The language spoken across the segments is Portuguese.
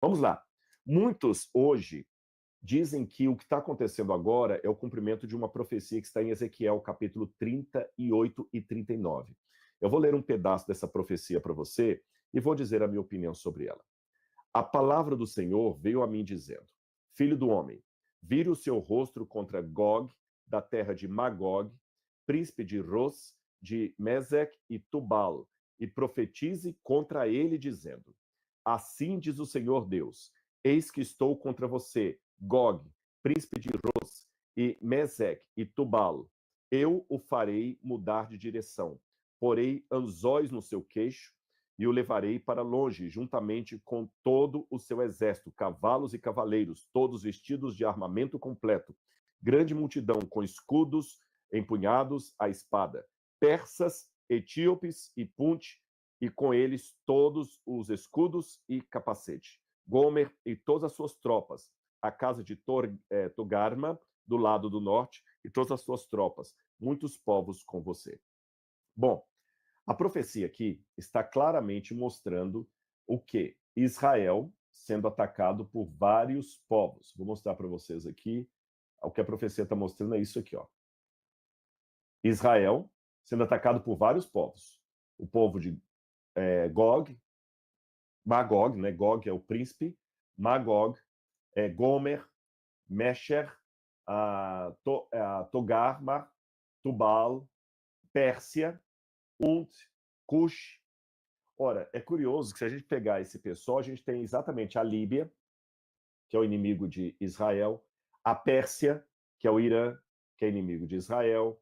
Vamos lá. Muitos hoje dizem que o que está acontecendo agora é o cumprimento de uma profecia que está em Ezequiel, capítulo 38 e 39. Eu vou ler um pedaço dessa profecia para você e vou dizer a minha opinião sobre ela. A palavra do Senhor veio a mim dizendo: Filho do homem, vire o seu rosto contra Gog, da terra de Magog, príncipe de Ros, de Mesec e Tubal, e profetize contra ele, dizendo: Assim diz o Senhor Deus: Eis que estou contra você, Gog, príncipe de Ros, e Mesec e Tubal. Eu o farei mudar de direção. Porei anzóis no seu queixo e o levarei para longe, juntamente com todo o seu exército, cavalos e cavaleiros, todos vestidos de armamento completo, grande multidão com escudos empunhados à espada, persas, etíopes e punte, e com eles todos os escudos e capacete. Gomer e todas as suas tropas, a casa de Togarma, do lado do norte, e todas as suas tropas, muitos povos com você. Bom, a profecia aqui está claramente mostrando o que? Israel sendo atacado por vários povos. Vou mostrar para vocês aqui. O que a profecia está mostrando é isso aqui, ó. Israel sendo atacado por vários povos. O povo de Gog, Magog, né? Gog é o príncipe, Magog, Gomer, Mesher, Togarma, Tubal, Pérsia, Punt, Cush. Ora, é curioso que se a gente pegar esse pessoal, a gente tem exatamente a Líbia, que é o inimigo de Israel, a Pérsia, que é o Irã, que é inimigo de Israel.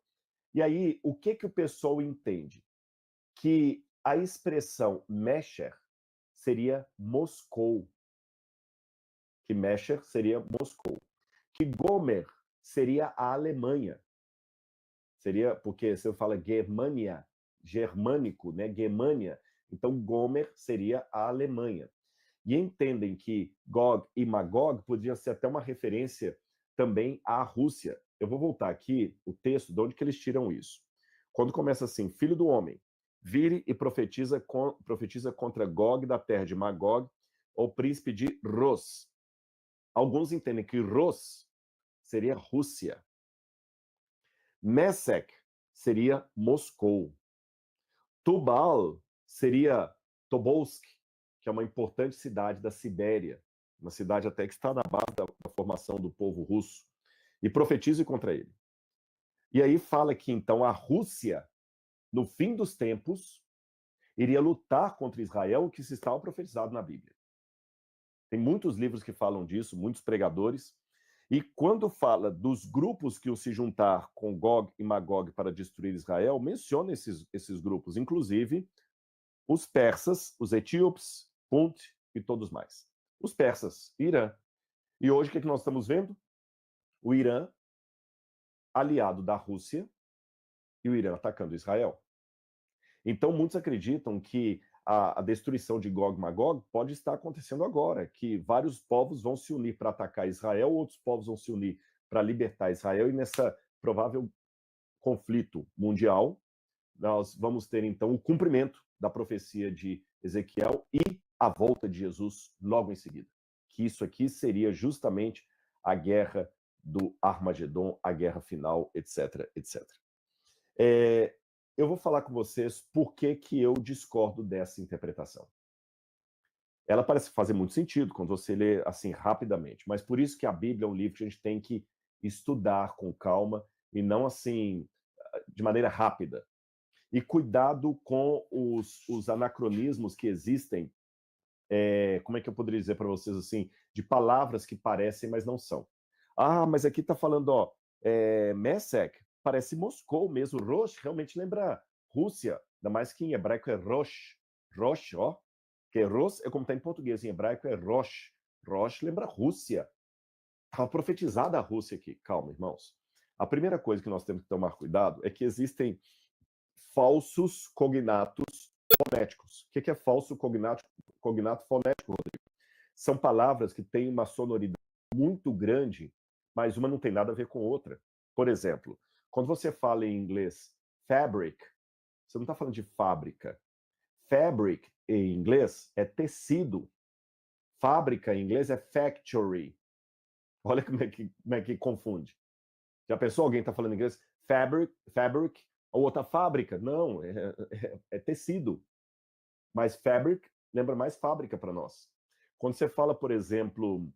E aí, o que o pessoal entende? Que a expressão Mesher seria Moscou. Que Mesher seria Moscou. Que Gomer seria a Alemanha. Seria, porque se eu falo Germânia, germânico, né? Germânia, então Gomer seria a Alemanha. E entendem que Gog e Magog podiam ser até uma referência também à Rússia. Eu vou voltar aqui o texto de onde que eles tiram isso. Quando começa assim: Filho do homem, vire e profetiza contra Gog da terra de Magog, ou príncipe de Ros. Alguns entendem que Ros seria Rússia. Mesec seria Moscou. Tubal seria Tobolsk, que é uma importante cidade da Sibéria, uma cidade até que está na base da formação do povo russo, e profetize contra ele. E aí fala que então a Rússia, no fim dos tempos, iria lutar contra Israel, o que se estava profetizado na Bíblia. Tem muitos livros que falam disso, muitos pregadores, e quando fala dos grupos que iam se juntar com Gog e Magog para destruir Israel, menciona esses grupos, inclusive os persas, os etíopes, Punt e todos mais. Os persas, Irã. E hoje o que nós estamos vendo? O Irã, aliado da Rússia, e o Irã atacando Israel. Então, muitos acreditam que a destruição de Gog e Magog pode estar acontecendo agora, que vários povos vão se unir para atacar Israel, outros povos vão se unir para libertar Israel, e nessa provável conflito mundial, nós vamos ter, então, o cumprimento da profecia de Ezequiel e a volta de Jesus logo em seguida. Que isso aqui seria justamente a guerra do Armagedon, a guerra final, etc, etc. Eu vou falar com vocês por que eu discordo dessa interpretação. Ela parece fazer muito sentido quando você lê assim rapidamente, mas por isso que a Bíblia é um livro que a gente tem que estudar com calma e não assim de maneira rápida. E cuidado com os anacronismos que existem, como é que eu poderia dizer para vocês assim, de palavras que parecem, mas não são. Ah, mas aqui está falando, ó, Mesec, parece Moscou mesmo, Rosh realmente lembra Rússia, ainda mais que em hebraico é Rosh, Rosh, ó, que Rosh é como está em português, em hebraico é Rosh, Rosh lembra Rússia. Estava profetizada a Rússia aqui, calma, irmãos. A primeira coisa que nós temos que tomar cuidado é que existem falsos cognatos fonéticos. O que é falso cognato fonético, Rodrigo? São palavras que têm uma sonoridade muito grande, mas uma não tem nada a ver com outra. Por exemplo, quando você fala em inglês fabric, você não está falando de fábrica. Fabric, em inglês, é tecido. Fábrica em inglês é factory. Olha como é que confunde. Já pensou alguém está falando inglês? Fabric, ou outra fábrica? Não, é tecido. Mas fabric lembra mais fábrica para nós. Quando você fala, por exemplo,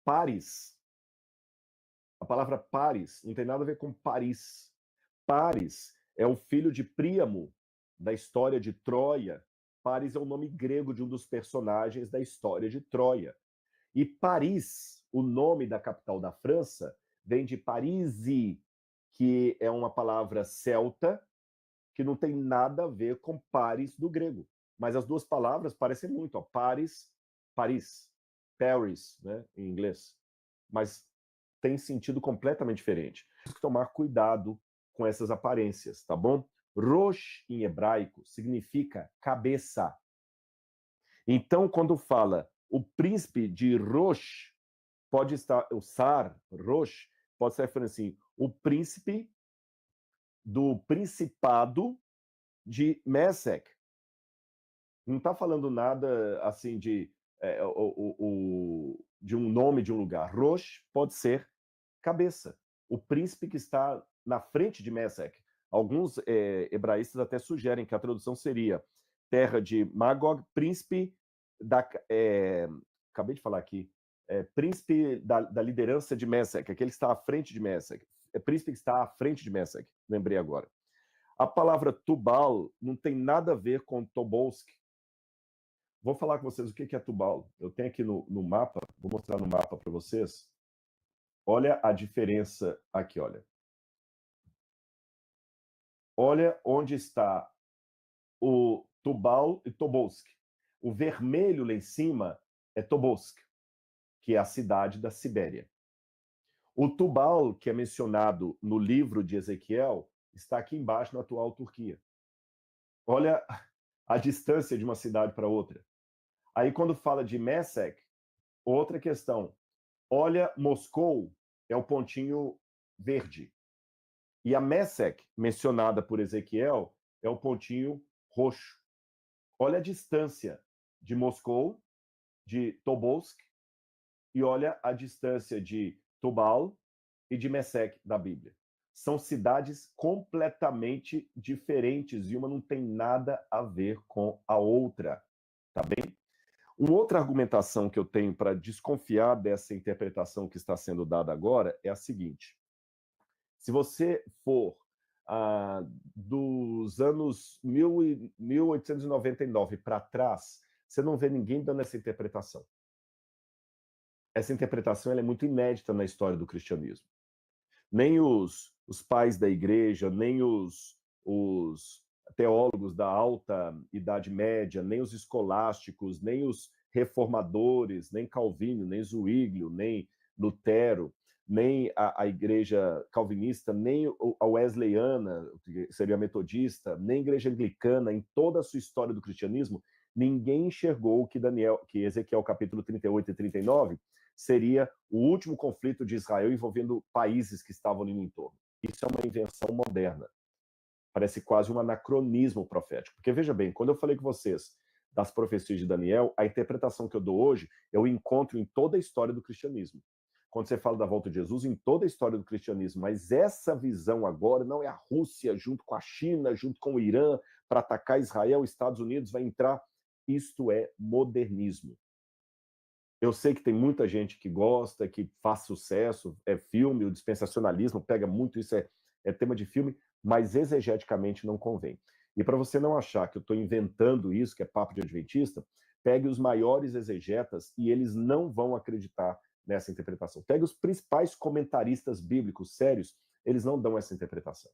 Paris, a palavra Paris não tem nada a ver com Paris. Paris é o filho de Príamo, da história de Troia. Paris é o nome grego de um dos personagens da história de Troia. E Paris, o nome da capital da França, vem de Parisi, que é uma palavra celta, que não tem nada a ver com Paris do grego. Mas as duas palavras parecem muito, ó. Paris, Paris, Paris, né, em inglês. Mas tem sentido completamente diferente. Tem que tomar cuidado com essas aparências, tá bom? Rosh, em hebraico, significa cabeça. Então, quando fala o príncipe de Rosh, pode estar, o Sar, Rosh, pode estar falando assim, o príncipe do principado de Mesec. Não está falando nada assim de, de um nome de um lugar. Rosh pode ser cabeça. O príncipe que está na frente de Mesec. Alguns hebraístas até sugerem que a tradução seria terra de Magog, príncipe da... acabei de falar aqui. Príncipe da liderança de Mesec, aquele que está à frente de Mesec. Príncipe que está à frente de Mesec, lembrei agora. A palavra Tubal não tem nada a ver com Tobolsk. Vou falar com vocês o que é Tubal. Eu tenho aqui no mapa, vou mostrar no mapa para vocês. Olha a diferença aqui, olha. Olha onde está o Tubal e Tobolsk. O vermelho lá em cima é Tobolsk, que é a cidade da Sibéria. O Tubal, que é mencionado no livro de Ezequiel, está aqui embaixo na atual Turquia. Olha a distância de uma cidade para outra. Aí, quando fala de Mesec, outra questão. Olha, Moscou é o pontinho verde. E a Mesec, mencionada por Ezequiel, é o pontinho roxo. Olha a distância de Moscou, de Tobolsk, e olha a distância de Tubal e de Mesec da Bíblia. São cidades completamente diferentes e uma não tem nada a ver com a outra, tá bem? Uma outra argumentação que eu tenho para desconfiar dessa interpretação que está sendo dada agora é a seguinte. Se você for dos anos 1899 para trás, você não vê ninguém dando essa interpretação. Essa interpretação ela é muito inédita na história do cristianismo. Nem os pais da igreja, nem os teólogos da alta Idade Média, nem os escolásticos, nem os reformadores, nem Calvino, nem Zwinglio, nem Lutero, nem a igreja calvinista, nem a wesleyana, que seria a metodista, nem a igreja anglicana, em toda a sua história do cristianismo, ninguém enxergou que Ezequiel capítulo 38 e 39 seria o último conflito de Israel envolvendo países que estavam ali no entorno. Isso é uma invenção moderna. Parece quase um anacronismo profético. Porque, veja bem, quando eu falei com vocês das profecias de Daniel, a interpretação que eu dou hoje, eu encontro em toda a história do cristianismo. Quando você fala da volta de Jesus, em toda a história do cristianismo. Mas essa visão agora não é a Rússia junto com a China, junto com o Irã, para atacar Israel, Estados Unidos vai entrar. Isto é modernismo. Eu sei que tem muita gente que gosta, que faz sucesso, é filme, o dispensacionalismo pega muito, isso é tema de filme, mas exegeticamente não convém. E para você não achar que eu estou inventando isso, que é papo de adventista, pegue os maiores exegetas e eles não vão acreditar nessa interpretação. Pegue os principais comentaristas bíblicos sérios, eles não dão essa interpretação.